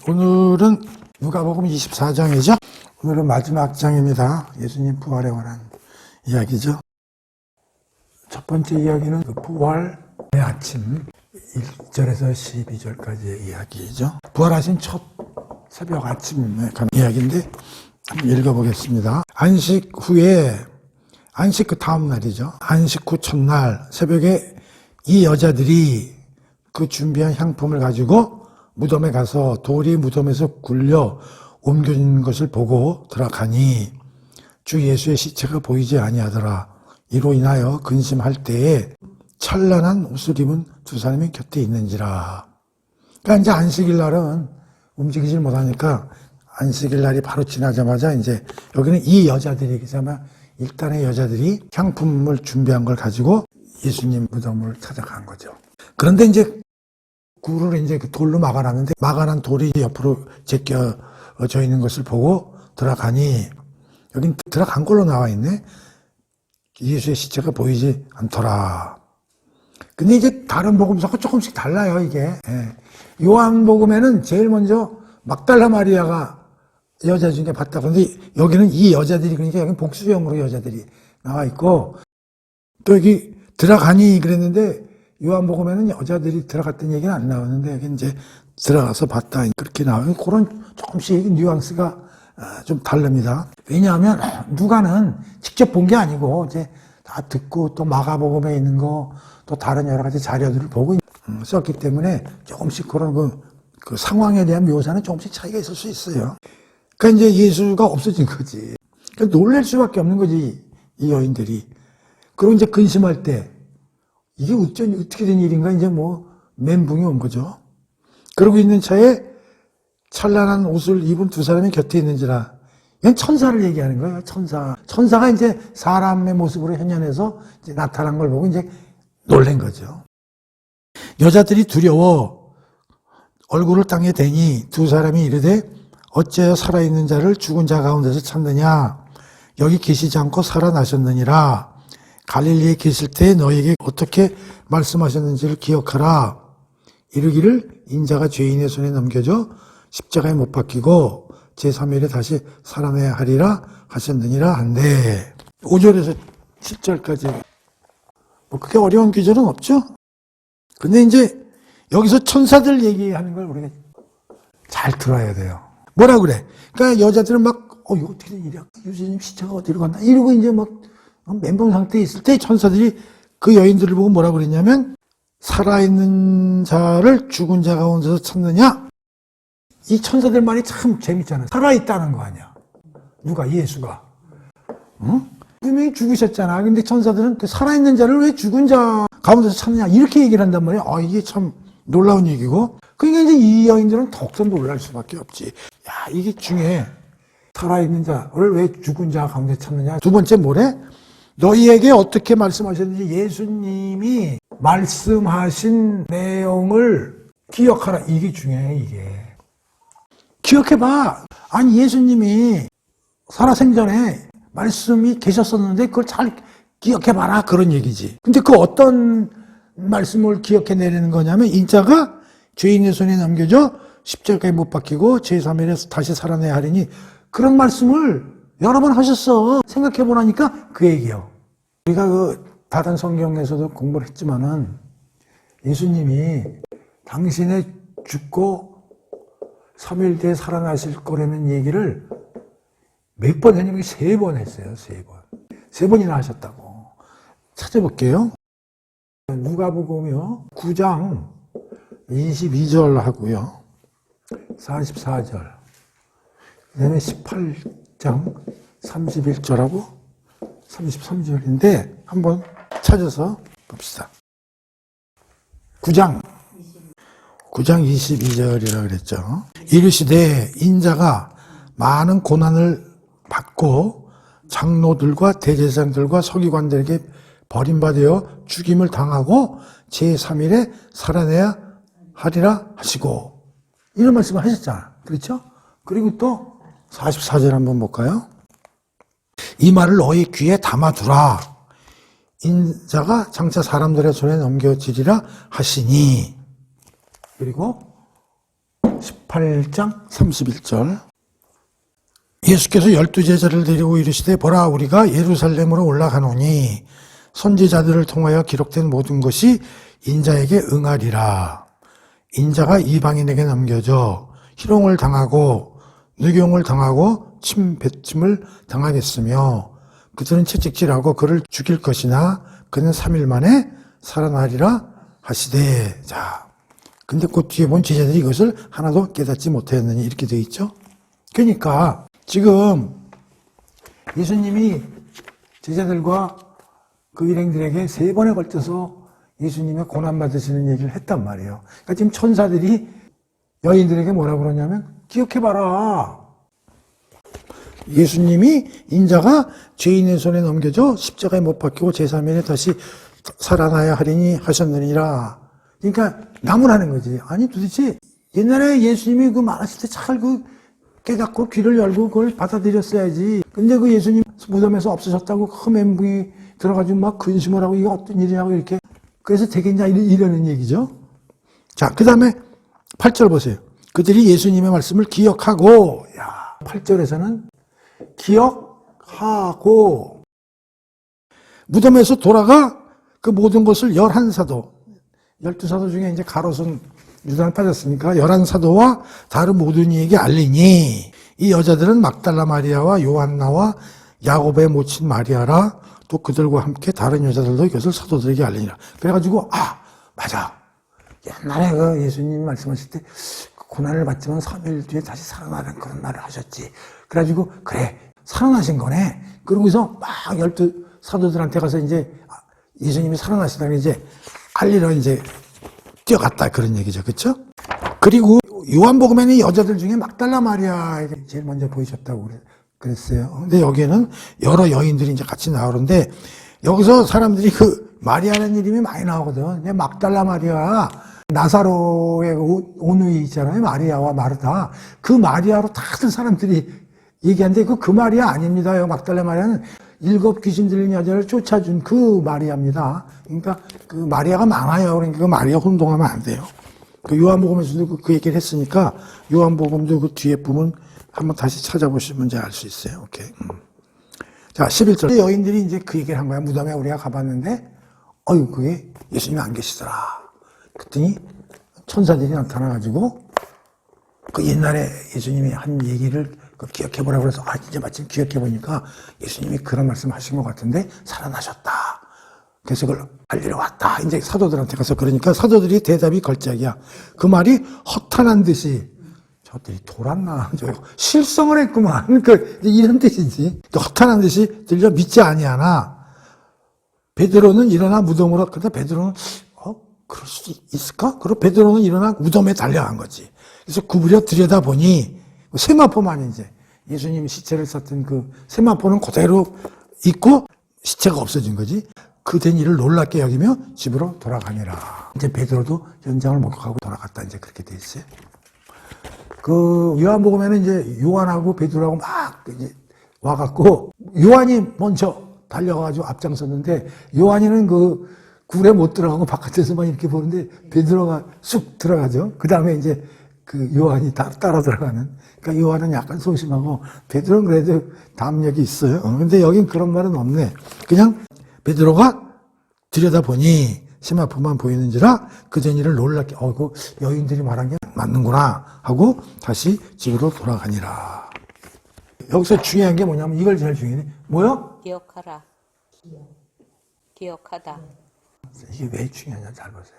오늘은 누가복음 24장이죠. 오늘은 마지막 장입니다. 예수님 부활에 관한 이야기죠. 첫 번째 이야기는 부활의 아침 1절에서 12절까지의 이야기죠. 부활하신 첫 새벽 아침에 관한 이야기인데 한번 읽어보겠습니다. 안식 후에, 안식 그 다음 날이죠. 안식 후 첫날 새벽에 이 여자들이 그 준비한 향품을 가지고 무덤에 가서 돌이 무덤에서 굴려 옮겨진 것을 보고 들어가니 주 예수의 시체가 보이지 아니하더라. 이로 인하여 근심할 때에 찬란한 옷을 입은 두 사람이 곁에 있는지라. 그러니까 이제 안식일 날은 움직이질 못하니까 안식일 날이 바로 지나자마자 이제 여기는 이 여자들이, 그자마 일단의 여자들이 향품을 준비한 걸 가지고 예수님 무덤을 찾아간 거죠. 그런데 이제 굴을 이제 돌로 막아놨는데 막아난 돌이 옆으로 제껴져 있는 것을 보고 들어가니 여긴 들어간 걸로 나와 있네. 예수의 시체가 보이지 않더라. 근데 이제 다른 복음서가 조금씩 달라요, 이게. 요한복음에는 제일 먼저 막달라 마리아가 여자 중에 봤다. 그런데 여기는 이 여자들이, 그러니까 여기 복수형으로 여자들이 나와 있고, 또 여기 들어가니 그랬는데 요한복음에는 여자들이 들어갔던 얘기는 안 나오는데 여기 이제 들어가서 봤다 그렇게 나와요. 그런 조금씩 뉘앙스가 좀 다릅니다. 왜냐하면 누가는 직접 본 게 아니고 이제 다 듣고 또 마가복음에 있는 거 또 다른 여러 가지 자료들을 보고 썼기 때문에 조금씩 그런 그 상황에 대한 묘사는 조금씩 차이가 있을 수 있어요. 그러니까 이제 예수가 없어진 거지. 그러니까 놀랄 수밖에 없는 거지, 이 여인들이. 그리고 이제 근심할 때 이게 어떻게 된 일인가 이제 뭐 멘붕이 온 거죠. 그러고 있는 차에 찬란한 옷을 입은 두 사람이 곁에 있는지라. 이건 천사를 얘기하는 거예요. 천사. 천사가 이제 사람의 모습으로 현현해서 이제 나타난 걸 보고 이제 놀란 거죠. 여자들이 두려워 얼굴을 땅에 대니 두 사람이 이르되 어째여 살아있는 자를 죽은 자 가운데서 찾느냐. 여기 계시지 않고 살아나셨느니라. 갈릴리에 계실 때 너에게 어떻게 말씀하셨는지를 기억하라. 이르기를 인자가 죄인의 손에 넘겨져 십자가에 못 박히고 제3일에 다시 살아내야 하리라 하셨느니라 한데 5절에서 7절까지 뭐 그게 어려운 구절은 없죠. 근데 이제 여기서 천사들 얘기하는 걸 우리가 잘 들어야 돼요. 뭐라 그래? 그러니까 여자들은 막 이거 어떻게 된 일이야? 예수님 시체가 어디로 갔나? 이러고 이제 막 멘붕 상태에 있을 때 천사들이 그 여인들을 보고 뭐라 그랬냐면 살아있는 자를 죽은 자 가운데서 찾느냐? 이 천사들 말이 참 재밌잖아요. 살아있다는 거 아니야. 누가? 예수가. 분명히 죽으셨잖아. 근데 천사들은 그 살아있는 자를 왜 죽은 자 가운데서 찾느냐? 이렇게 얘기를 한단 말이야. 이게 참 놀라운 얘기고. 그러니까 이제 이 여인들은 더욱더 놀랄 수밖에 없지. 야, 이게 중에 살아있는 자를 왜 죽은 자 가운데 찾느냐? 두 번째 뭐래? 너희에게 어떻게 말씀하셨는지 예수님이 말씀하신 내용을 기억하라. 이게 중요해, 이게. 기억해봐. 아니, 예수님이 살아생전에 말씀이 계셨었는데 그걸 잘 기억해봐라. 그런 얘기지. 근데 그 어떤 말씀을 기억해내는 거냐면 인자가 죄인의 손에 넘겨져 십자가에 못 박히고 제3일에 다시 살아내야 하리니 그런 말씀을 여러 번 하셨어. 생각해보라니까 그 얘기요. 우리가 다른 성경에서도 공부를 했지만은 예수님이 당신의 죽고 3일 뒤에 살아나실 거라는 얘기를 몇 번 했냐면 3번 했어요. 3번. 3번이나 하셨다고. 찾아볼게요. 누가복음이요. 9장 22절 하고요. 44절. 그 다음에 18장 31절하고 33절인데 한번 찾아서 봅시다. 9장 22절이라고 그랬죠. 이르시되 인자가 많은 고난을 받고 장로들과 대제사장들과 서기관들에게 버림받아 죽임을 당하고 제3일에 살아내야 하리라 하시고 이런 말씀을 하셨잖아. 그렇죠? 그리고 또 44절 한번 볼까요? 이 말을 너희 귀에 담아두라. 인자가 장차 사람들의 손에 넘겨지리라 하시니. 그리고 8장 31절. 예수께서 12제자를 데리고 이르시되 보라 우리가 예루살렘으로 올라가노니 선지자들을 통하여 기록된 모든 것이 인자에게 응하리라. 인자가 이방인에게 넘겨져 희롱을 당하고 누경을 당하고 침뱉음을 당하겠으며 그들은 채찍질하고 그를 죽일 것이나 그는 3일 만에 살아나리라 하시되. 자, 근데 그 뒤에 본 제자들이 이것을 하나도 깨닫지 못하였느니 이렇게 되어 있죠. 그러니까 지금 예수님이 제자들과 그 일행들에게 3번에 걸쳐서 예수님의 고난받으시는 얘기를 했단 말이에요. 그러니까 지금 천사들이 여인들에게 뭐라고 그러냐면 기억해봐라. 예수님이 인자가 죄인의 손에 넘겨져 십자가에 못 박히고 제3일에 다시 살아나야 하리니 하셨느니라. 그러니까 나무라는 거지. 아니 도대체 옛날에 예수님이 그 말하실 때 잘 깨닫고 귀를 열고 그걸 받아들였어야지. 근데 그 예수님 무덤에서 없으셨다고 그 멘붕이 들어가지고 막 근심을 하고 이게 어떤 일이냐고 이렇게. 그래서 되겠냐 이러는 얘기죠. 자, 그 다음에 8절 보세요. 그들이 예수님의 말씀을 기억하고, 8절에서는 기억하고 무덤에서 돌아가 그 모든 것을 11사도, 12사도 중에 이제 가롯은 유다는 빠졌으니까 11사도와 다른 모든 이에게 알리니 이 여자들은 막달라 마리아와 요한나와 야곱의 모친 마리아라. 또 그들과 함께 다른 여자들도 이것을 사도들에게 알리니라. 그래가지고 맞아. 옛날에 그 예수님 말씀하실 때 고난을 받지만 3일 뒤에 다시 살아나는 그런 말을 하셨지. 그래가지고 그래 살아나신 거네. 그러고서 막 12사도들한테 가서 이제 예수님이 살아나시다는 이제 알리러 이제 뛰어갔다 그런 얘기죠. 그렇죠? 그리고 요한복음에는 여자들 중에 막달라 마리아에게 제일 먼저 보이셨다고 그랬어요. 근데 여기에는 여러 여인들이 이제 같이 나오는데 여기서 사람들이 그 마리아라는 이름이 많이 나오거든. 막달라 마리아, 나사로의 오누이 있잖아요. 마리아와 마르다. 그 마리아로 다들 사람들이 얘기하는데 그 마리아 아닙니다. 막달라 마리아는 7 귀신 들린 여자를 쫓아준 그 마리아입니다. 그러니까 그 마리아가 많아요. 그러니까 그 마리아 혼동하면 안 돼요. 그 요한복음에서도 그 얘기를 했으니까 요한복음도 그 뒤에 부분 한번 다시 찾아보시면 이제 알 수 있어요. 오케이. 자, 11절. 여인들이 이제 그 얘기를 한 거야. 무덤에 우리가 가봤는데, 그게 예수님이 안 계시더라. 그랬더니 천사들이 나타나가지고, 그 옛날에 예수님이 한 얘기를 기억해보라고 그래서, 진짜 마침 기억해보니까 예수님이 그런 말씀 하신 것 같은데, 살아나셨다. 그래서 그걸 알리러 왔다. 이제 사도들한테 가서 그러니까 사도들이 대답이 걸작이야. 그 말이 허탄한 듯이, 저들이 돌았나? 실성을 했구만. 이런 뜻이지. 허탄한 듯이 들려 믿지 아니하나. 베드로는 일어나 무덤으로, 근데 베드로는, 그럴 수도 있을까? 그리고 베드로는 일어나 무덤에 달려간 거지. 그래서 구부려 들여다보니, 세마포만 이제, 예수님이 시체를 쌌던 그 세마포는 그대로 있고, 시체가 없어진 거지. 그 된 일을 놀랍게 여기며 집으로 돌아가니라. 이제 베드로도 현장을 목격하고 돌아갔다. 이제 그렇게 돼 있어요. 그 요한복음에는 이제 요한하고 베드로하고 막 이제 와갖고 요한이 먼저 달려가지고 앞장섰는데 요한이는 그 굴에 못 들어가고 바깥에서만 이렇게 보는데 베드로가 쑥 들어가죠. 그 다음에 이제 그 요한이 따라 들어가는. 그러니까 요한은 약간 소심하고 베드로는 그래도 담력이 있어요. 근데 여긴 그런 말은 없네. 그냥 베드로가 들여다보니 세마포만 보이는지라 그 전 일을 놀랍게 그 여인들이 말한 게 맞는구나 하고 다시 집으로 돌아가니라. 여기서 중요한 게 뭐냐면 이걸 제일 중요해. 뭐요? 기억하라. 기억하다. 이게 왜 중요하냐 잘 보세요.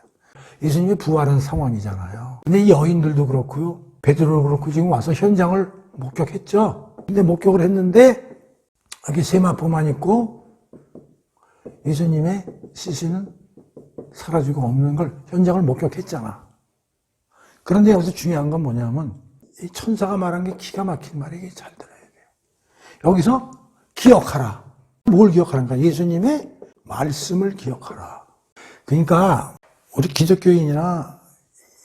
예수님이 부활한 상황이잖아요. 근데 이 여인들도 그렇고요. 베드로도 그렇고 지금 와서 현장을 목격했죠. 근데 목격을 했는데 여기 세마포만 있고 예수님의 시신은 사라지고 없는 걸 현장을 목격했잖아. 그런데 여기서 중요한 건 뭐냐면 이 천사가 말한 게 기가 막힌 말이에요. 잘 들어야 돼요. 여기서 기억하라. 뭘 기억하는가? 예수님의 말씀을 기억하라. 그러니까 우리 기독교인이나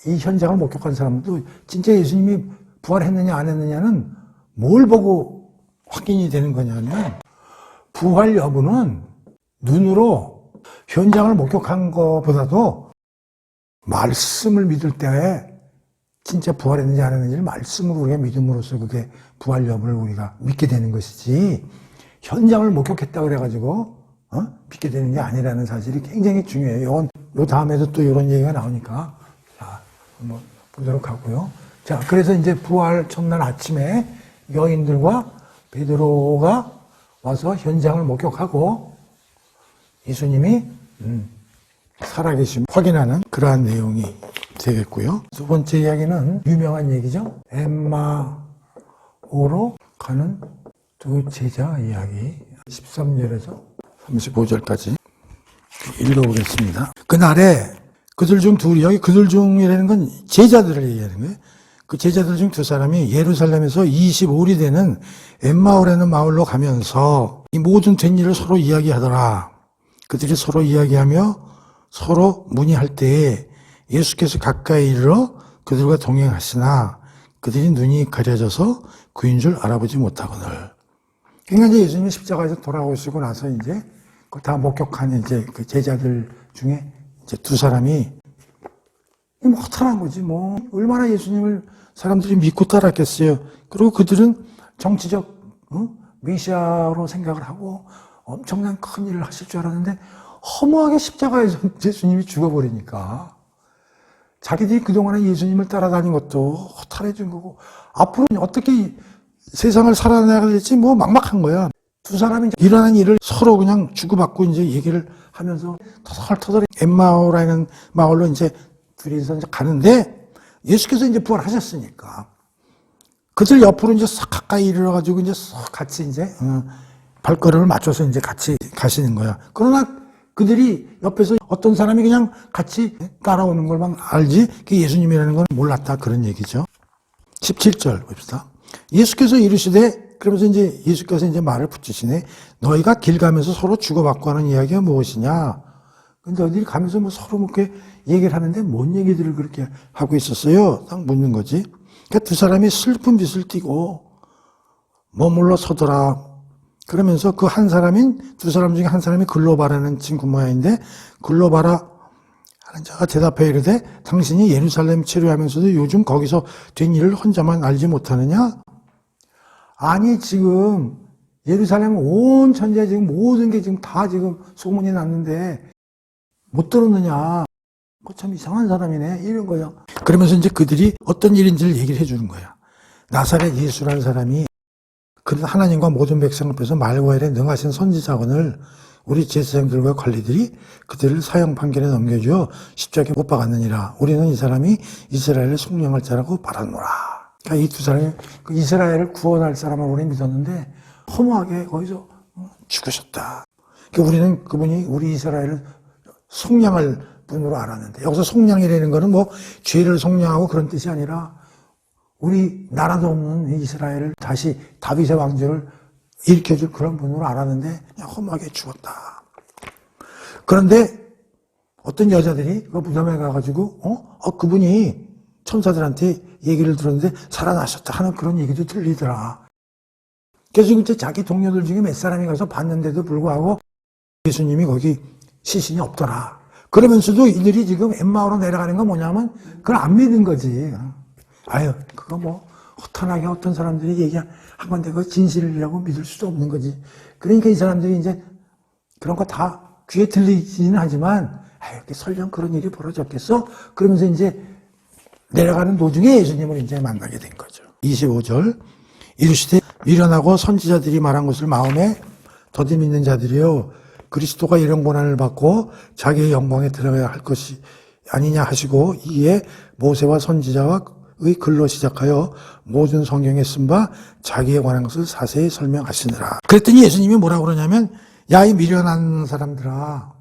이 현장을 목격한 사람도 진짜 예수님이 부활했느냐 안 했느냐는 뭘 보고 확인이 되는 거냐면 부활 여부는 눈으로 현장을 목격한 것보다도 말씀을 믿을 때에 진짜 부활했는지 안 했는지를 말씀으로 우리가 믿음으로써 그게 부활 여부를 우리가 믿게 되는 것이지, 현장을 목격했다 그래가지고 믿게 되는 게 아니라는 사실이 굉장히 중요해요. 요 다음에도 또 이런 얘기가 나오니까 자, 한번 보도록 하고요. 자, 그래서 이제 부활 첫날 아침에 여인들과 베드로가 와서 현장을 목격하고 예수님이 살아계심 확인하는 그러한 내용이 되겠고요. 두 번째 이야기는 유명한 얘기죠. 엠마오로 가는 두 제자 이야기. 13절에서 35절까지 읽어보겠습니다. 그날에 그들 중 둘이, 여기 그들 중이라는 건 제자들을 얘기하는 거예요. 그 제자들 중 두 사람이 예루살렘에서 25리 되는 엠마오라는 마을로 가면서 이 모든 된 일을 서로 이야기하더라. 그들이 서로 이야기하며 서로 문의할 때에 예수께서 가까이 이르러 그들과 동행하시나 그들이 눈이 가려져서 그인 줄 알아보지 못하거늘. 그러니까 이제 예수님이 십자가에서 돌아오시고 나서 이제 그 다 목격한 이제 그 제자들 중에 이제 두 사람이 뭐 허탈한 거지 뭐. 얼마나 예수님을 사람들이 믿고 따랐겠어요. 그리고 그들은 정치적 메시아로 생각을 하고 엄청난 큰 일을 하실 줄 알았는데 허무하게 십자가에서 예수님이 죽어버리니까 자기들이 그동안에 예수님을 따라다닌 것도 허탈해진 거고 앞으로 어떻게 세상을 살아나가야 될지 뭐 막막한 거야. 두 사람이 일어난 일을 서로 그냥 주고받고 이제 얘기를 하면서 터덜터덜 엠마오라는 마을로 이제 둘이서 이제 가는데 예수께서 이제 부활하셨으니까 그들 옆으로 이제 싹 가까이 이르러가지고 이제 싹 같이 이제 발걸음을 맞춰서 이제 같이 가시는 거야. 그러나 그들이 옆에서 어떤 사람이 그냥 같이 따라오는 걸만 알지 예수님이라는 건 몰랐다 그런 얘기죠. 17절 봅시다. 예수께서 이르시되 그러면서 이제 예수께서 이제 말을 붙이시네. 너희가 길 가면서 서로 주고받고 하는 이야기가 무엇이냐? 근데 어디 가면서 뭐 서로 그렇게 얘기를 하는데 뭔 얘기들을 그렇게 하고 있었어요? 딱 묻는 거지. 그러니까 두 사람이 슬픈 빛을 띠고 머물러 서더라. 그러면서 그 한 사람인 두 사람 중에 한 사람이 글로바라는 친구 모양인데 글로바라 하는 자가 대답해 이르되 당신이 예루살렘 체류하면서도 요즘 거기서 된 일을 혼자만 알지 못하느냐? 아니 지금 예루살렘 온 천지에 지금 모든 게 지금 다 지금 소문이 났는데 못 들었느냐? 참 이상한 사람이네 이런 거야. 그러면서 이제 그들이 어떤 일인지를 얘기를 해주는 거야. 나사렛 예수라는 사람이 그는 하나님과 모든 백성 앞에서 말과 일에 능하신 선지자건을 우리 제사장들과 관리들이 그들을 사형 판결에 넘겨주어 십자가에 못 박았느니라. 우리는 이 사람이 이스라엘을 속량할 자라고 바라노라. 그러니까 이 두 사람이 그 이스라엘을 구원할 사람을 우리 믿었는데 허무하게 거기서 죽으셨다. 그러니까 우리는 그분이 우리 이스라엘을 속량할 분으로 알았는데 여기서 속량이라는 거는 뭐 죄를 속량하고 그런 뜻이 아니라 우리 나라도 없는 이스라엘을 다시 다윗의 왕조를 일으켜줄 그런 분으로 알았는데 그냥 허무하게 죽었다. 그런데 어떤 여자들이 그 무덤에 가가지고 그분이 천사들한테 얘기를 들었는데 살아나셨다 하는 그런 얘기도 들리더라. 그래서 이제 자기 동료들 중에 몇 사람이 가서 봤는데도 불구하고 예수님이 거기 시신이 없더라. 그러면서도 이들이 지금 엠마오로 내려가는 건 뭐냐면 그걸 안 믿은 거지. 아유, 그거 뭐 허탄하게 어떤 사람들이 얘기한 건데 그 진실이라고 믿을 수도 없는 거지. 그러니까 이 사람들이 이제 그런 거 다 귀에 들리지는 하지만 아유, 설령 그런 일이 벌어졌겠어? 그러면서 이제 내려가는 도중에 예수님을 이제 만나게 된 거죠. 25절 이르시되 미련하고 선지자들이 말한 것을 마음에 더디 믿는 자들이요 그리스도가 이런 고난을 받고 자기의 영광에 들어가야 할 것이 아니냐 하시고 이에 모세와 선지자의 글로 시작하여 모든 성경에 쓴 바 자기에 관한 것을 자세히 설명하시느라. 그랬더니 예수님이 뭐라고 그러냐면 야 이 미련한 사람들아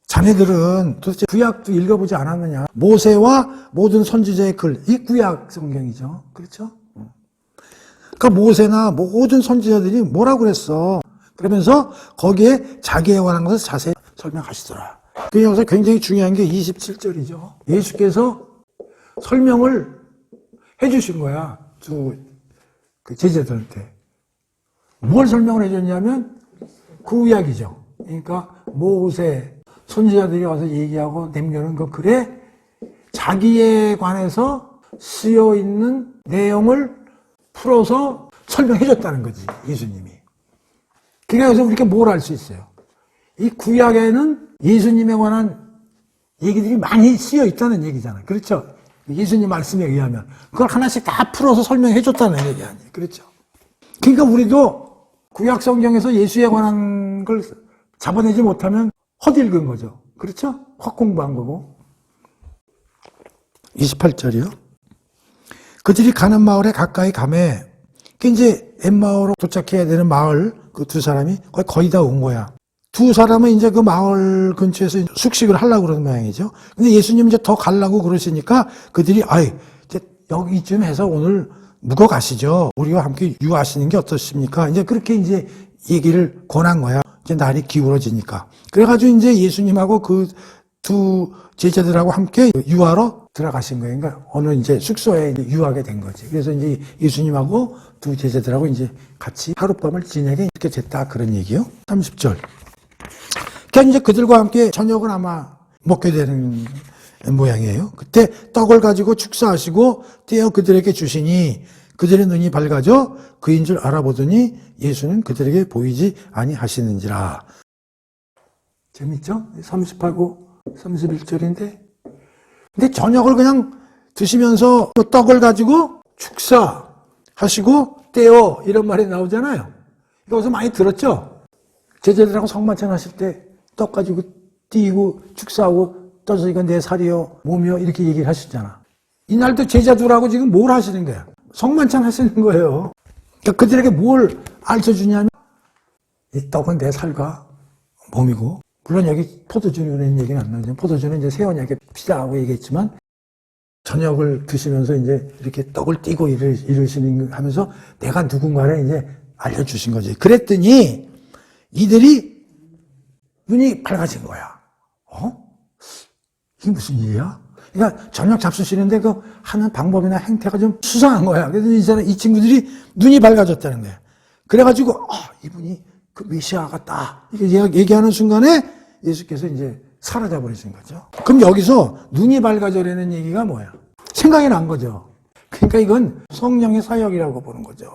자네들은 도대체 구약도 읽어보지 않았느냐. 모세와 모든 선지자의 글, 이 구약 성경이죠. 그렇죠? 그러니까 모세나 모든 선지자들이 뭐라고 그랬어. 그러면서 거기에 자기에 관한 것을 자세히 설명하시더라. 그 여기서 굉장히 중요한 게 27절이죠. 예수께서 설명을 해주신 거야. 그 제자들한테. 뭘 설명을 해줬냐면 그 이야기죠. 그러니까 모세, 선지자들이 와서 얘기하고 남겨놓은 그 글에 자기에 관해서 쓰여 있는 내용을 풀어서 설명해 줬다는 거지, 예수님이. 그러니까 여기서 우리가 뭘 알 수 있어요? 이 구약에는 예수님에 관한 얘기들이 많이 쓰여 있다는 얘기잖아요. 그렇죠? 예수님 말씀에 의하면. 그걸 하나씩 다 풀어서 설명해 줬다는 얘기 아니에요. 그렇죠? 그러니까 우리도 구약 성경에서 예수에 관한 걸 잡아내지 못하면 헛읽은 거죠. 그렇죠? 헛 공부한 거고. 28절이요. 그들이 가는 마을에 가까이 가매. 이제 엠마오로 도착해야 되는 마을, 그 두 사람이 거의 다 온 거야. 두 사람은 이제 그 마을 근처에서 숙식을 하려고 그러는 모양이죠. 근데 예수님 이제 더 가려고 그러시니까 그들이, 이제 여기쯤 해서 오늘 묵어 가시죠. 우리와 함께 유하시는 게 어떻습니까? 이제 그렇게 이제 얘기를 권한 거야. 이제 날이 기울어지니까. 그래가지고 이제 예수님하고 그 두 제자들하고 함께 유하러 들어가신 거예요. 그러니까 어느 이제 숙소에 이제 유하게 된 거지. 그래서 이제 예수님하고 두 제자들하고 이제 같이 하룻밤을 지내게 이렇게 됐다. 그런 얘기요. 30절. 그러니까 이제 그들과 함께 저녁을 아마 먹게 되는 모양이에요. 그때 떡을 가지고 축사하시고 떼어 그들에게 주시니 그들의 눈이 밝아져 그인 줄 알아보더니 예수는 그들에게 보이지 아니하시는지라. 재밌죠? 30하고 31절인데. 근데 저녁을 그냥 드시면서 또 떡을 가지고 축사하시고 떼어 이런 말이 나오잖아요. 이거 많이 들었죠? 제자들하고 성만찬 하실 때 떡 가지고 띄고 축사하고 떠서 이건 내 살이요 몸이요 이렇게 얘기를 하셨잖아. 이날도 제자들하고 지금 뭘 하시는 거야? 성만찬 하시는 거예요. 그러니까 그들에게 뭘 알려주냐면 이 떡은 내 살과 몸이고, 물론 여기 포도주는 얘기는 안 나오죠. 포도주는 이제 새 언약의 피다라고 얘기했지만 저녁을 드시면서 이제 이렇게 떡을 띄고 이러시는 하면서 내가 누군가를 이제 알려주신 거지. 그랬더니 이들이 눈이 밝아진 거야. 이게 무슨 일이야? 그러니까 저녁 잡수시는데 그 하는 방법이나 행태가 좀 수상한 거야. 그래서 이 친구들이 눈이 밝아졌다는 거야. 그래가지고 이분이 그 메시아 같다 이렇게 얘기하는 순간에 예수께서 이제 사라져 버리신 거죠. 그럼 여기서 눈이 밝아져라는 얘기가 뭐야? 생각이 난 거죠. 그러니까 이건 성령의 사역이라고 보는 거죠.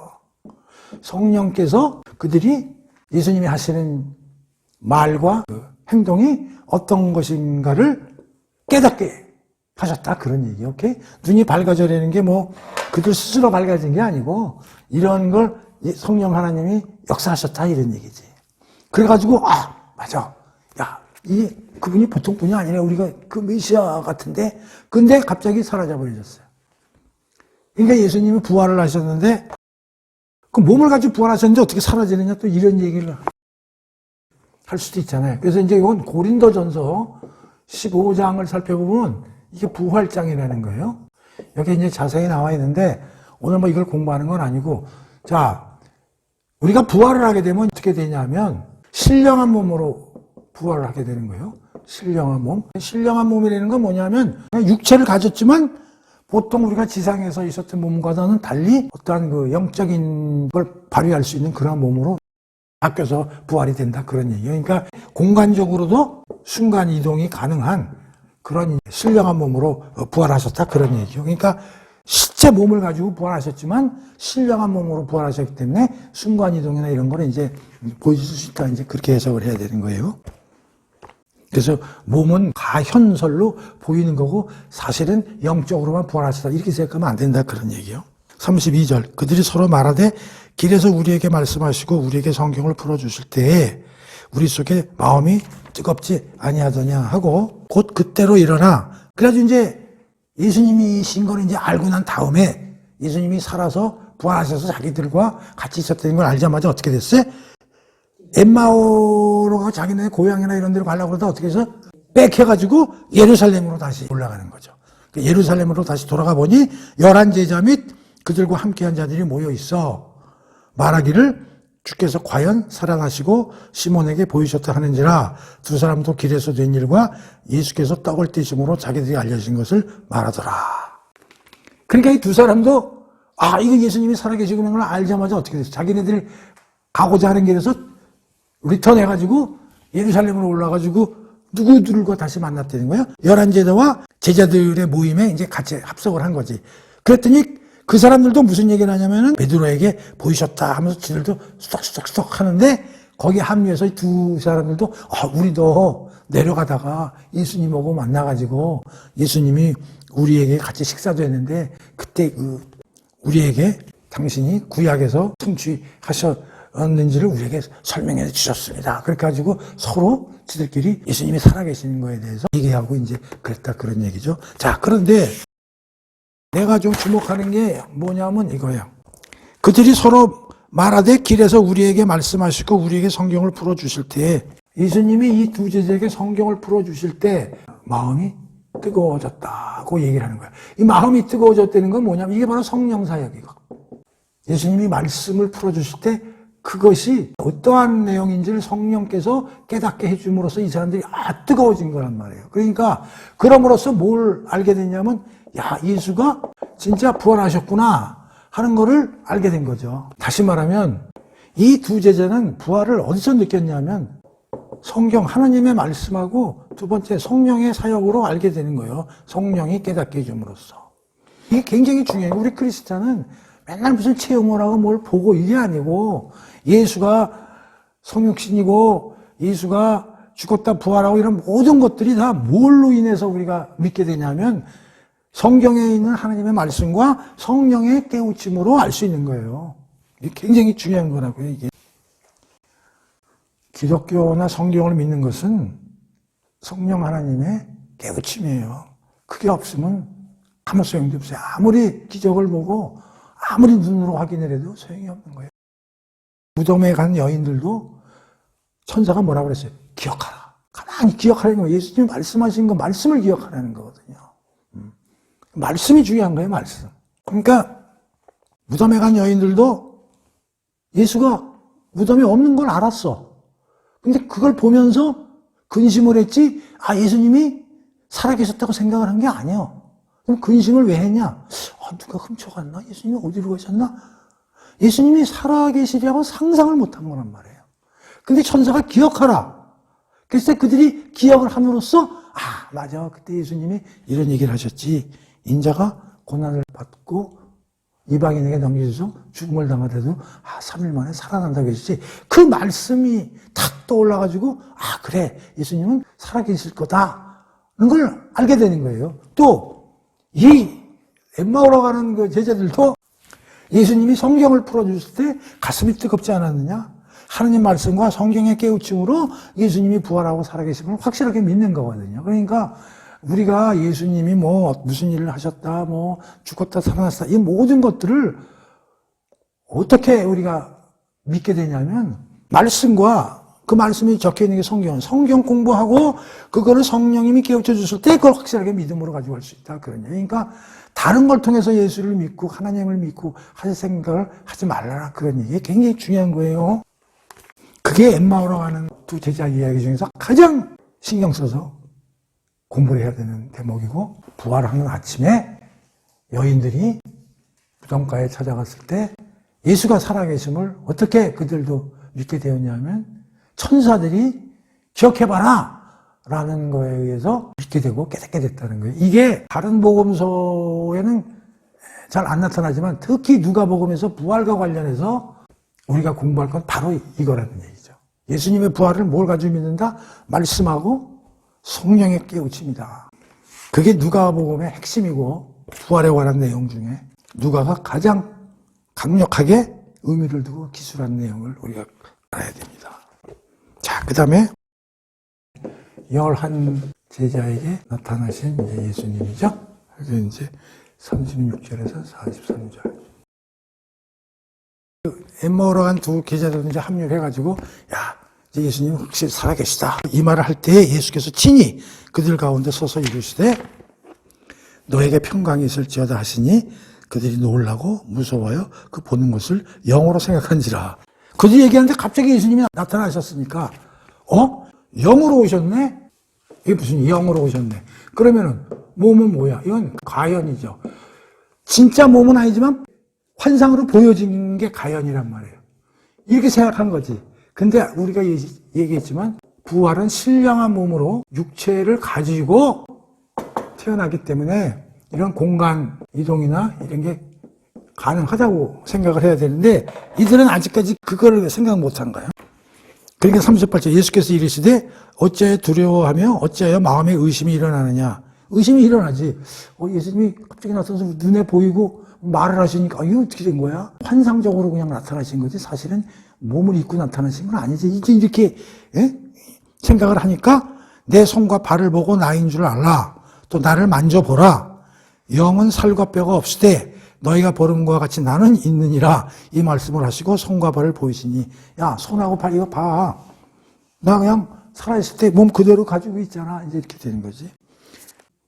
성령께서 그들이 예수님이 하시는 말과 그 행동이 어떤 것인가를 깨닫게 하셨다. 그런 얘기, 오케이? 눈이 밝아져라는 게 뭐 그들 스스로 밝아진 게 아니고 이런 걸 성령 하나님이 역사하셨다. 이런 얘기지. 그래가지고, 맞아. 야, 그분이 보통 분이 아니네. 우리가 그 메시아 같은데. 근데 갑자기 사라져 버리셨어요. 그러니까 예수님이 부활을 하셨는데, 그 몸을 가지고 부활하셨는데 어떻게 사라지느냐, 또 이런 얘기를 할 수도 있잖아요. 그래서 이제 이건 고린도전서 15장을 살펴보면 이게 부활장이라는 거예요. 여기 이제 자세히 나와 있는데 오늘 뭐 이걸 공부하는 건 아니고, 자, 우리가 부활을 하게 되면 어떻게 되냐면 신령한 몸으로 부활을 하게 되는 거예요. 신령한 몸. 신령한 몸이라는 건 뭐냐면 육체를 가졌지만 보통 우리가 지상에서 있었던 몸과는 달리 어떠한 그 영적인 걸 발휘할 수 있는 그런 몸으로 바뀌어서 부활이 된다. 그런 얘기예요. 그러니까 공간적으로도 순간 이동이 가능한 그런 신령한 몸으로 부활하셨다. 그런 얘기죠. 그러니까 실제 몸을 가지고 부활하셨지만 신령한 몸으로 부활하셨기 때문에 순간 이동이나 이런 거는 이제 보여줄 수 있다. 이제 그렇게 해석을 해야 되는 거예요. 그래서 몸은 가현설로 보이는 거고 사실은 영적으로만 부활하셨다. 이렇게 생각하면 안 된다. 그런 얘기요. 32절. 그들이 서로 말하되 길에서 우리에게 말씀하시고 우리에게 성경을 풀어주실 때에 우리 속에 마음이 뜨겁지 아니하더냐 하고 곧 그때로 일어나. 그래가지고 이제 예수님이신 걸 이제 알고 난 다음에 예수님이 살아서 부활하셔서 자기들과 같이 있었다는 걸 알자마자 어떻게 됐어요? 엠마오로 자기네 고향이나 이런 데로 가려고 그러다 어떻게 해서 뺏겨가지고 예루살렘으로 다시 올라가는 거죠. 예루살렘으로 다시 돌아가 보니 11제자 및 그들과 함께한 자들이 모여 있어 말하기를 주께서 과연 살아나시고 시몬에게 보이셨다 하는지라. 두 사람도 길에서 된 일과 예수께서 떡을 떼심으로 자기들이 알려진 것을 말하더라. 그러니까 이 두 사람도 이거 예수님이 살아계시고 있는 걸 알자마자 어떻게 됐어? 자기네들이 가고자 하는 길에서 리턴해가지고 예루살렘으로 올라가지고 누구들과 다시 만났다는 거예요? 11제자와 제자들의 모임에 이제 같이 합석을 한 거지. 그랬더니 그 사람들도 무슨 얘기를 하냐면은 베드로에게 보이셨다 하면서 지들도 수덕수덕수덕 하는데 거기에 합류해서 두 사람들도 우리도 내려가다가 예수님하고 만나가지고 예수님이 우리에게 같이 식사도 했는데 그때 우리에게 당신이 구약에서 성취하셨는지를 우리에게 설명해 주셨습니다. 그렇게 가지고 서로 지들끼리 예수님이 살아계시는 거에 대해서 얘기하고 이제 그랬다 그런 얘기죠. 자, 그런데 내가 좀 주목하는 게 뭐냐면 이거예요. 그들이 서로 말하되 길에서 우리에게 말씀하시고 우리에게 성경을 풀어주실 때 예수님이 이 두 제자에게 성경을 풀어주실 때 마음이 뜨거워졌다고 얘기를 하는 거야. 이 마음이 뜨거워졌다는 건 뭐냐면 이게 바로 성령 사역이고 예수님이 말씀을 풀어주실 때 그것이 어떠한 내용인지를 성령께서 깨닫게 해줌으로써 이 사람들이 뜨거워진 거란 말이에요. 그러니까 그럼으로써 뭘 알게 됐냐면 예수가 진짜 부활하셨구나 하는 거를 알게 된 거죠. 다시 말하면 이 두 제자는 부활을 어디서 느꼈냐면 성경 하나님의 말씀하고 두 번째 성령의 사역으로 알게 되는 거예요. 성령이 깨닫게 해줌으로써. 이게 굉장히 중요해요. 우리 크리스찬은 맨날 무슨 체험을 하고 뭘 보고 이게 아니고 예수가 성육신이고 예수가 죽었다 부활하고 이런 모든 것들이 다 뭘로 인해서 우리가 믿게 되냐면 성경에 있는 하나님의 말씀과 성령의 깨우침으로 알 수 있는 거예요. 이게 굉장히 중요한 거라고요, 이게. 기독교나 성경을 믿는 것은 성령 하나님의 깨우침이에요. 그게 없으면 아무 소용도 없어요. 아무리 기적을 보고 아무리 눈으로 확인을 해도 소용이 없는 거예요. 무덤에 간 여인들도 천사가 뭐라고 그랬어요? 기억하라. 가만히 기억하라는 거예요. 예수님이 말씀하신 거 말씀을 기억하라는 거거든요. 말씀이 중요한 거예요, 말씀. 그러니까 무덤에 간 여인들도 예수가 무덤에 없는 걸 알았어. 근데 그걸 보면서 근심을 했지, 예수님이 살아계셨다고 생각을 한 게 아니에요. 그럼 근심을 왜 했냐? 누가 훔쳐갔나? 예수님이 어디로 가셨나? 예수님이 살아계시리라고 상상을 못한 거란 말이에요. 근데 천사가 기억하라. 그래서 그들이 기억을 함으로써 맞아. 그때 예수님이 이런 얘기를 하셨지. 인자가 고난을 받고 이방인에게 넘겨져서 죽음을 당하더라도 3일 만에 살아난다고 했지. 그 말씀이 탁 떠올라가지고 그래. 예수님은 살아계실 거다는 걸 알게 되는 거예요. 또 이 엠마오로 가는 그 제자들도 예수님이 성경을 풀어주실 때 가슴이 뜨겁지 않았느냐? 하나님 말씀과 성경의 깨우침으로 예수님이 부활하고 살아계심을 확실하게 믿는 거거든요. 그러니까 우리가 예수님이 무슨 일을 하셨다, 죽었다, 살아났다, 이 모든 것들을 어떻게 우리가 믿게 되냐면 말씀과 그 말씀이 적혀 있는 게 성경 공부하고 그거를 성령님이 깨우쳐 주실 때 그걸 확실하게 믿음으로 가지고 갈 수 있다. 그러니까 다른 걸 통해서 예수를 믿고 하나님을 믿고 하실 생각을 하지 말라라. 그런 얘기 굉장히 중요한 거예요. 그게 엠마오로 가는 두 제자 이야기 중에서 가장 신경 써서 공부를 해야 되는 대목이고 부활하는 아침에 여인들이 무덤가에 찾아갔을 때 예수가 살아계심을 어떻게 그들도 믿게 되었냐면 천사들이 기억해봐라 라는 거에 의해서 믿게 되고 깨닫게 됐다는 거예요. 이게 다른 복음서에는 잘 안 나타나지만 특히 누가복음에서 부활과 관련해서 우리가 공부할 건 바로 이거라는 얘기죠. 예수님의 부활을 뭘 가지고 믿는다? 말씀하고 성령의 깨우침이다. 그게 누가복음의 핵심이고 부활에 관한 내용 중에 누가가 가장 강력하게 의미를 두고 기술한 내용을 우리가 알아야 됩니다. 자, 그 다음에 11 제자에게 나타나신 이제 예수님이죠. 그래서 이제 36절에서 43절. 엠마오로 간 두 제자들 이제 합류해가지고, 이제 예수님 혹시 살아계시다. 이 말을 할 때에 예수께서 친히 그들 가운데 서서 이르시되, 너에게 평강이 있을지어다 하시니, 그들이 놀라고 무서워요. 그 보는 것을 영으로 생각한지라. 그들이 얘기하는데 갑자기 예수님이 나타나셨으니까, 영으로 오셨네? 이게 무슨 영으로 오셨네? 그러면은, 몸은 뭐야? 이건 가연이죠. 진짜 몸은 아니지만, 환상으로 보여진 게 가연이란 말이에요. 이렇게 생각한 거지. 근데 우리가 얘기했지만, 부활은 신령한 몸으로 육체를 가지고 태어나기 때문에, 이런 공간 이동이나 이런 게 가능하다고 생각을 해야 되는데 이들은 아직까지 그걸 생각 못한 거예요. 그러니까 38절 예수께서 이르시되 어찌하여 두려워하며 어찌하여 마음에 의심이 일어나느냐. 의심이 일어나지. 예수님이 갑자기 나타나서 눈에 보이고 말을 하시니까 이거 어떻게 된 거야? 환상적으로 그냥 나타나신 거지 사실은 몸을 입고 나타나신 건 아니지. 이제 이렇게 생각을 하니까 내 손과 발을 보고 나인 줄 알라. 또 나를 만져보라. 영은 살과 뼈가 없으되 너희가 보름과 같이 나는 있느니라. 이 말씀을 하시고 손과 발을 보이시니 야 손하고 발 이거 봐. 나 그냥 살아있을 때 몸 그대로 가지고 있잖아. 이제 이렇게 되는 거지.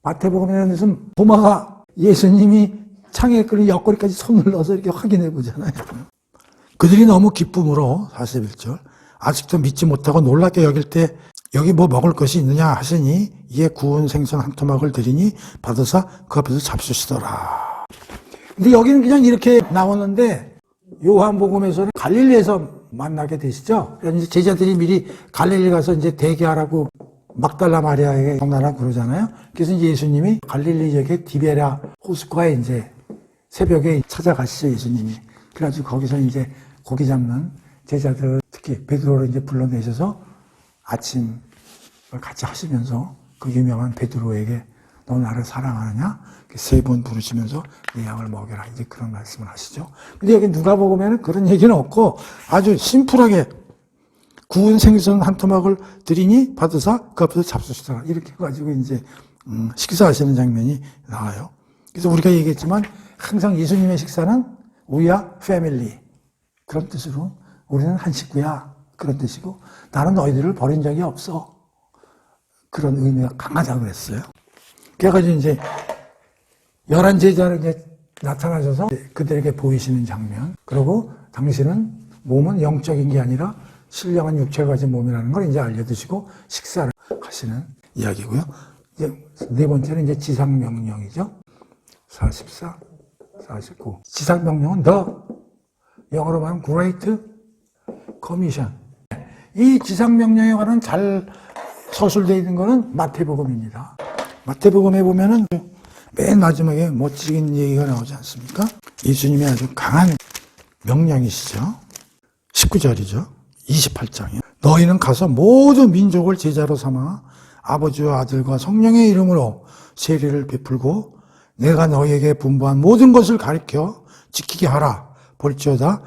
마태복음에는 무슨 도마가 예수님이 창에 끓인 옆구리까지 손을 넣어서 이렇게 확인해 보잖아요. 그들이 너무 기쁨으로 41절 아직도 믿지 못하고 놀랍게 여길 때 여기 뭐 먹을 것이 있느냐 하시니 이에 구운 생선 한 토막을 드리니 받으사 그 앞에서 잡수시더라. 근데 여기는 그냥 이렇게 나오는데 요한복음에서는 갈릴리에서 만나게 되시죠. 그래서 이제 제자들이 미리 갈릴리 가서 이제 대기하라고 막달라 마리아에게 전하라고 그러잖아요. 그래서 이제 예수님이 갈릴리 지역의 디베랴 호숫가에 이제 새벽에 찾아가시죠, 예수님이. 그래가지고 거기서 이제 고기 잡는 제자들, 특히 베드로를 이제 불러내셔서 아침을 같이 하시면서 그 유명한 베드로에게 너 나를 사랑하느냐? 세 번 부르시면서 내 양을 먹여라. 이제 그런 말씀을 하시죠. 근데 여기 누가복음에는 그런 얘기는 없고 아주 심플하게 구운 생선 한 토막을 드리니 받으사 그 앞에서 잡수시더라. 이렇게 해가지고 이제 식사하시는 장면이 나와요. 그래서 우리가 얘기했지만 항상 예수님의 식사는 We are family. 그런 뜻으로 우리는 한 식구야. 그런 뜻이고 나는 너희들을 버린 적이 없어. 그런 의미가 강하다고 그랬어요. 그래가지고 이제 11제자를 이제 나타나셔서 그들에게 보이시는 장면. 그리고 당신은 몸은 영적인 게 아니라 신령한 육체를 가진 몸이라는 걸 이제 알려주시고 식사를 하시는 이야기고요. 이제 네 번째는 이제 지상명령이죠. 44, 49. 지상명령은 the, 영어로 말하면 Great Commission. 이 지상명령에 관한 잘 서술되어 있는 것은 마태복음입니다. 마태복음에 보면은 맨 마지막에 멋진 얘기가 나오지 않습니까? 예수님의 아주 강한 명령이시죠. 19절이죠. 28장이요. 너희는 가서 모든 민족을 제자로 삼아 아버지와 아들과 성령의 이름으로 세례를 베풀고 내가 너희에게 분부한 모든 것을 가르쳐 지키게 하라. 볼지어다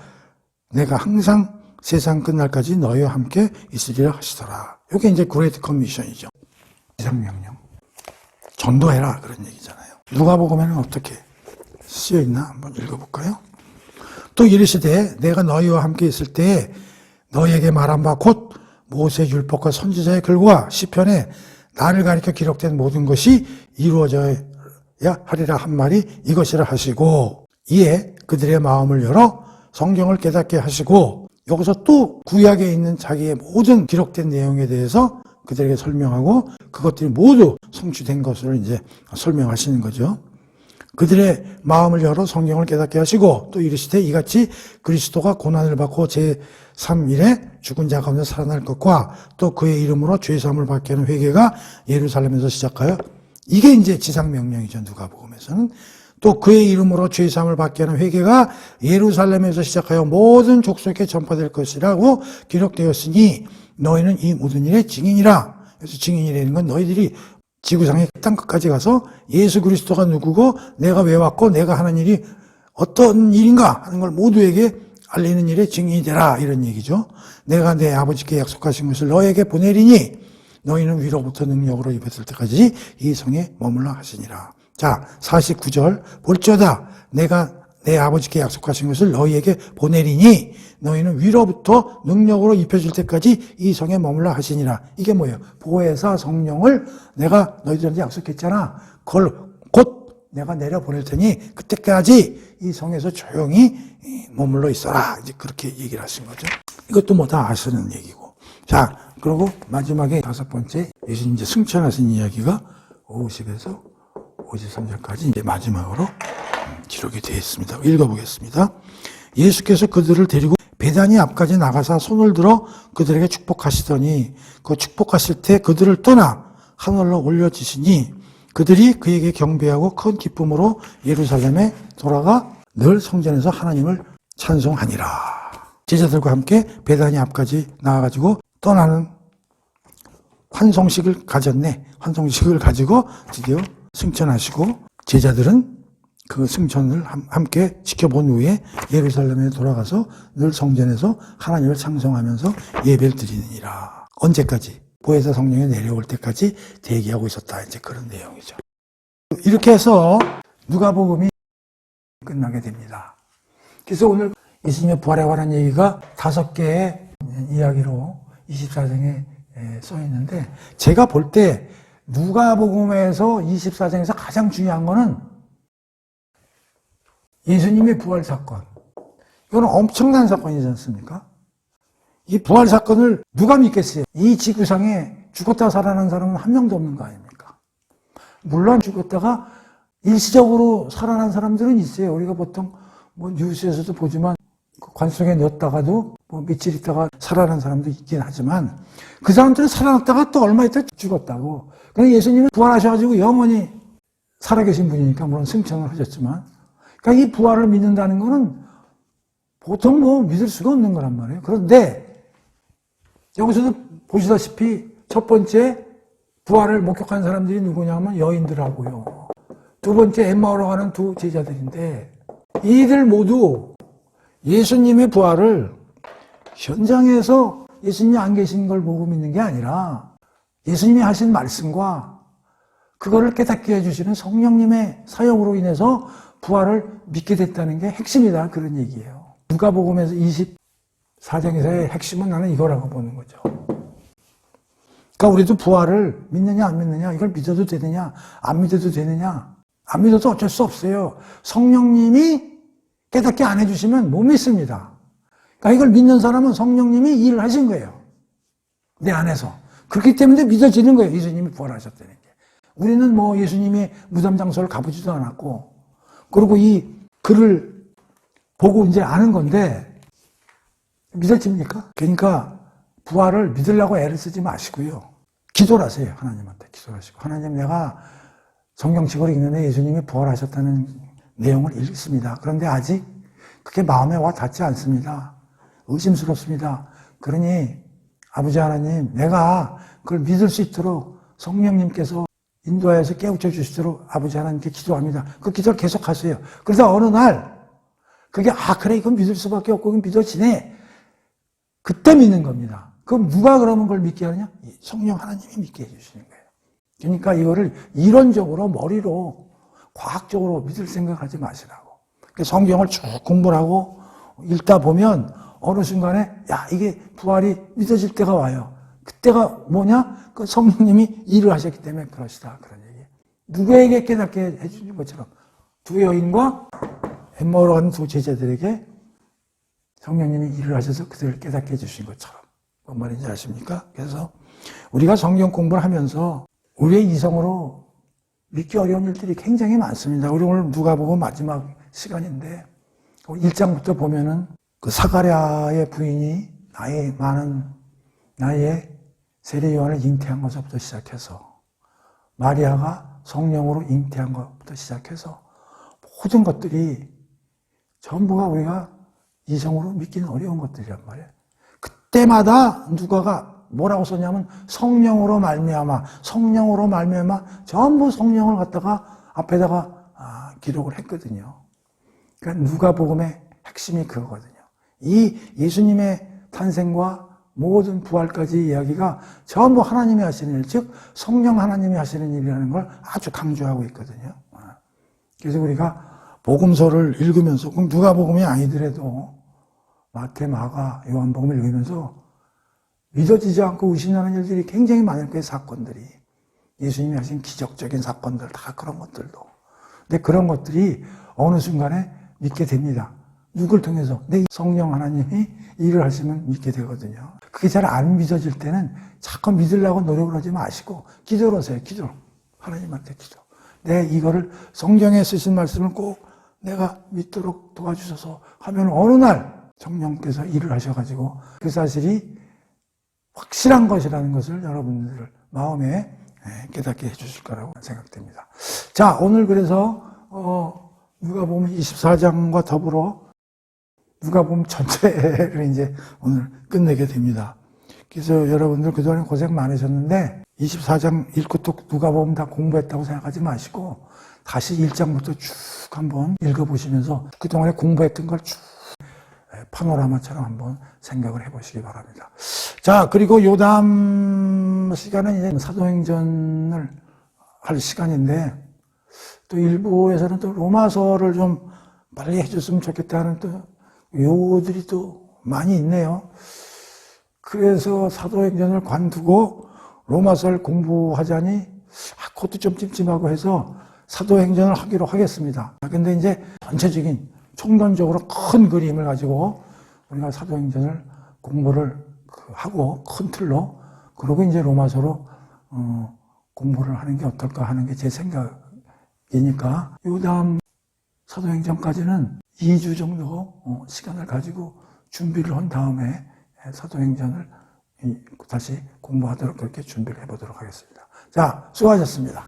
내가 항상 세상 끝날까지 너희와 함께 있으리라 하시더라. 이게 이제 그레이트 커미션이죠. 지상명령. 전도해라 그런 얘기잖아요. 누가복음에는 어떻게 쓰여있나 한번 읽어볼까요? 또 이르시되 내가 너희와 함께 있을 때에 너희에게 말한 바 곧 모세 율법과 선지자의 글과 시편에 나를 가리켜 기록된 모든 것이 이루어져야 하리라 한 말이 이것이라 하시고 이에 그들의 마음을 열어 성경을 깨닫게 하시고 여기서 또 구약에 있는 자기의 모든 기록된 내용에 대해서 그들에게 설명하고 그것들이 모두 성취된 것을 이제 설명하시는 거죠. 그들의 마음을 열어 성경을 깨닫게 하시고 또 이르시되 이같이 그리스도가 고난을 받고 제3일에 죽은 자 가운데 살아날 것과 또 그의 이름으로 죄사함을 받게 하는 회개가 예루살렘에서 시작하여 이게 이제 지상명령이죠. 누가복음에서는 또 그의 이름으로 죄사함을 받게 하는 회개가 예루살렘에서 시작하여 모든 족속에 전파될 것이라고 기록되었으니 너희는 이 모든 일의 증인이라. 그래서 증인이라는 건 너희들이 지구상의 땅끝까지 가서 예수 그리스도가 누구고 내가 왜 왔고 내가 하는 일이 어떤 일인가 하는 걸 모두에게 알리는 일의 증인이 되라 이런 얘기죠. 내가 내 아버지께 약속하신 것을 너에게 보내리니 너희는 위로부터 능력으로 입었을 때까지 이 성에 머물러 하시니라. 자 49절 볼지어다 내가 내 아버지께 약속하신 것을 너희에게 보내리니 너희는 위로부터 능력으로 입혀질 때까지 이 성에 머물러 하시니라. 이게 뭐예요? 보혜사 성령을 내가 너희들한테 약속했잖아. 그걸 곧 내가 내려보낼 테니 그때까지 이 성에서 조용히 머물러 있어라. 이제 그렇게 얘기를 하신 거죠. 이것도 뭐 다 아시는 얘기고. 자, 그리고 마지막에 5번째 예수님 이제 승천하신 이야기가 50에서 53절까지 이제 마지막으로 기록이 되어 있습니다. 읽어보겠습니다. 예수께서 그들을 데리고 베다니 앞까지 나가사 손을 들어 그들에게 축복하시더니 그 축복하실 때 그들을 떠나 하늘로 올려지시니 그들이 그에게 경배하고 큰 기쁨으로 예루살렘에 돌아가 늘 성전에서 하나님을 찬송하니라. 제자들과 함께 베다니 앞까지 나와가지고 떠나는 환송식을 가졌네. 환송식을 가지고 드디어 승천하시고 제자들은 그 승천을 함께 지켜본 후에 예루살렘에 돌아가서 늘 성전에서 하나님을 찬송하면서 예배를 드리느니라. 언제까지? 보혜사 성령이 내려올 때까지 대기하고 있었다. 이제 그런 내용이죠. 이렇게 해서 누가복음이 끝나게 됩니다. 그래서 오늘 예수님의 부활에 관한 얘기가 5개의 이야기로 24장에 써 있는데, 제가 볼 때 누가복음에서 24장에서 가장 중요한 거는 예수님의 부활 사건. 이건 엄청난 사건이지 않습니까? 이 부활 사건을 누가 믿겠어요? 이 지구상에 죽었다 살아난 사람은 한 명도 없는 거 아닙니까? 물론 죽었다가 일시적으로 살아난 사람들은 있어요. 우리가 보통 뭐 뉴스에서도 보지만 관 속에 넣었다가도 뭐 며칠 있다가 살아난 사람도 있긴 하지만 그 사람들은 살아났다가 또 얼마 있다 죽었다고. 그런데 예수님은 부활하셔가지고 영원히 살아계신 분이니까 물론 승천을 하셨지만, 그러니까 이 부활을 믿는다는 거는 보통 뭐 믿을 수가 없는 거란 말이에요. 그런데 여기서도 보시다시피 첫 번째 부활을 목격한 사람들이 누구냐면 여인들하고요. 두 번째 엠마오로 가는 두 제자들인데, 이들 모두 예수님의 부활을 현장에서 예수님이 안 계신 걸 보고 믿는 게 아니라 예수님이 하신 말씀과 그거를 깨닫게 해주시는 성령님의 사역으로 인해서 부활을 믿게 됐다는 게 핵심이다, 그런 얘기예요. 누가복음에서 24장에서의 핵심은 나는 이거라고 보는 거죠. 그러니까 우리도 부활을 믿느냐 안 믿느냐, 이걸 믿어도 되느냐 안 믿어도 되느냐, 안 믿어도 어쩔 수 없어요. 성령님이 깨닫게 안 해주시면 못 믿습니다. 그러니까 이걸 믿는 사람은 성령님이 일을 하신 거예요, 내 안에서. 그렇기 때문에 믿어지는 거예요, 예수님이 부활하셨다는 게. 우리는 뭐 예수님이 무덤 장소를 가보지도 않았고, 그리고 이 글을 보고 이제 아는 건데 믿어집니까? 그러니까 부활을 믿으려고 애를 쓰지 마시고요, 기도를 하세요. 하나님한테 기도를 하시고, 하나님, 내가 성경책을 읽는데 예수님이 부활하셨다는 내용을 읽습니다. 그런데 아직 그게 마음에 와 닿지 않습니다. 의심스럽습니다. 그러니 아버지 하나님, 내가 그걸 믿을 수 있도록 성령님께서 인도하여서 깨우쳐 주시도록 아버지 하나님께 기도합니다. 그 기도를 계속 하세요. 그러다 어느 날 그게 그래, 이건 믿을 수밖에 없고 이건 믿어지네, 그때 믿는 겁니다. 그럼 누가 그러면 그걸 믿게 하느냐? 성령 하나님이 믿게 해주시는 거예요. 그러니까 이거를 이론적으로 머리로 과학적으로 믿을 생각하지 마시라고. 성경을 쭉 공부를 하고 읽다 보면 어느 순간에 이게 부활이 믿어질 때가 와요. 그때가 뭐냐? 그 성령님이 일을 하셨기 때문에 그러시다, 그런 얘기. 누구에게 깨닫게 해주는 것처럼 두 여인과 엠마오로 가는 두 제자들에게 성령님이 일을 하셔서 그들을 깨닫게 해주신 것처럼. 뭔 말인지 아십니까? 그래서 우리가 성경 공부를 하면서 우리의 이성으로 믿기 어려운 일들이 굉장히 많습니다. 우리 오늘 누가복음 마지막 시간인데 1장부터 보면은 그 사가랴의 부인이 나이 많은 나이에 세례 요한을 잉태한 것부터 시작해서 마리아가 성령으로 잉태한 것부터 시작해서 모든 것들이 전부가 우리가 이성으로 믿기는 어려운 것들이란 말이에요. 그때마다 누가가 뭐라고 썼냐면 성령으로 말미암아, 성령으로 말미암아, 전부 성령을 갖다가 앞에다가 기록을 했거든요. 그러니까 누가복음의 핵심이 그거거든요. 이 예수님의 탄생과 모든 부활까지 이야기가 전부 하나님이 하시는 일, 즉 성령 하나님이 하시는 일이라는 걸 아주 강조하고 있거든요. 그래서 우리가 복음서를 읽으면서, 꼭 누가복음이 아니더라도 마태, 마가, 요한복음을 읽으면서 믿어지지 않고 의심하는 일들이 굉장히 많을 거예요, 사건들이. 예수님이 하신 기적적인 사건들, 다 그런 것들도. 근데 그런 것들이 어느 순간에 믿게 됩니다. 누굴 통해서? 내 성령 하나님이 일을 하시면 믿게 되거든요. 그게 잘 안 믿어질 때는 자꾸 믿으려고 노력을 하지 마시고 기도를 하세요, 기도. 하나님한테 기도. 내 이거를 성경에 쓰신 말씀을 꼭 내가 믿도록 도와주셔서 하면 어느 날 성령께서 일을 하셔가지고 그 사실이 확실한 것이라는 것을 여러분들 마음에 깨닫게 해주실 거라고 생각됩니다. 자, 오늘 그래서 누가복음 24장과 더불어 누가복음 전체를 이제 오늘 끝내게 됩니다. 그래서 여러분들 그동안 고생 많으셨는데 24장 읽고 또 누가복음 다 공부했다고 생각하지 마시고 다시 1장부터 쭉 한번 읽어보시면서 그동안에 공부했던 걸 쭉 파노라마처럼 한번 생각을 해보시기 바랍니다. 자, 그리고 요담 시간은 이제 사도행전을 할 시간인데 또 일부에서는 또 로마서를 좀 빨리 해줬으면 좋겠다는 또 요구들이 또 많이 있네요. 그래서 사도행전을 관두고 로마서를 공부하자니 그것도 좀 찜찜하고 해서 사도행전을 하기로 하겠습니다. 근데 이제 전체적인 총론적으로 큰 그림을 가지고 우리가 사도행전을 공부를 하고 큰 틀로 그러고 이제 로마서로 공부를 하는 게 어떨까 하는 게 제 생각이니까 이 다음 사도행전까지는 2주 정도 시간을 가지고 준비를 한 다음에 사도행전을 다시 공부하도록 그렇게 준비를 해보도록 하겠습니다. 자, 수고하셨습니다.